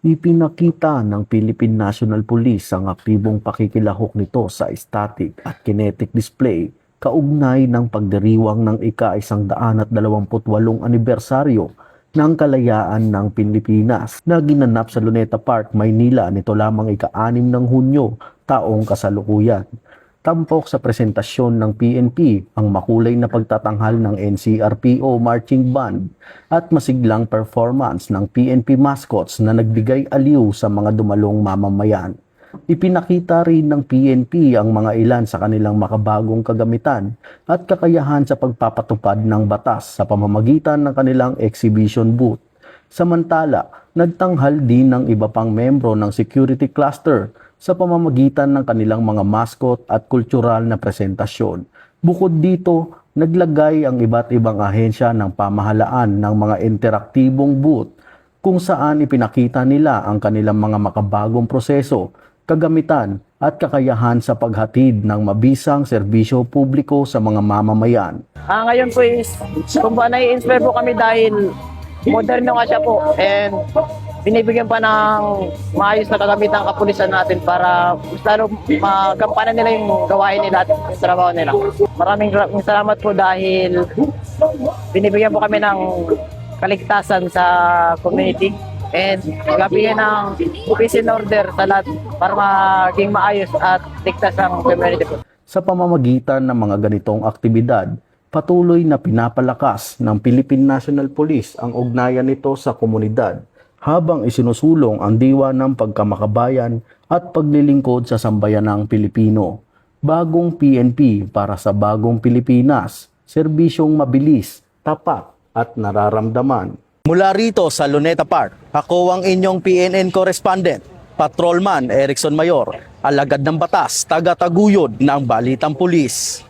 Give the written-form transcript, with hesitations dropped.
Ipinakita ng Philippine National Police ang aktibong pakikilahok nito sa static at kinetic display kaugnay ng pagdiriwang ng ika-128 anibersaryo ng kalayaan ng Pilipinas na ginanap sa Luneta Park, Maynila nito lamang ika-6 ng Hunyo taong kasalukuyan. Tampok sa presentasyon ng PNP ang makulay na pagtatanghal ng NCRPO Marching Band at masiglang performance ng PNP mascots na nagbigay aliw sa mga dumalong mamamayan. Ipinakita rin ng PNP ang mga ilan sa kanilang makabagong kagamitan at kakayahan sa pagpapatupad ng batas sa pamamagitan ng kanilang exhibition booth. Samantala, nagtanghal din ng iba pang membro ng security cluster sa pamamagitan ng kanilang mga mascot at kultural na presentasyon. Bukod dito, naglagay ang iba't ibang ahensya ng pamahalaan ng mga interaktibong booth kung saan ipinakita nila ang kanilang mga makabagong proseso, kagamitan at kakayahan sa paghatid ng mabisang serbisyo publiko sa mga mamamayan. Ngayon po is, kung ba nai-inspire po kami dahil moderno nga siya po and binibigyan pa ng maayos na kagamitan ang kapulisan natin para mas lalo magampanan nila yung gawain nila at yung trabaho nila. Maraming salamat po dahil binibigyan po kami ng kaligtasan sa community and magbigay ng peace and order sa lahat para maging maayos at ligtas ang community po. Sa pamamagitan ng mga ganitong aktibidad, patuloy na pinapalakas ng Philippine National Police ang ugnayan nito sa komunidad habang isinusulong ang diwa ng pagkamakabayan at paglilingkod sa sambayanang Pilipino. Bagong PNP para sa bagong Pilipinas, serbisyong mabilis, tapat at nararamdaman. Mula rito sa Luneta Park, ako ang inyong PNN correspondent, Patrolman Erickson Mayor, alagad ng batas, taga-taguyod ng Balitang Pulis.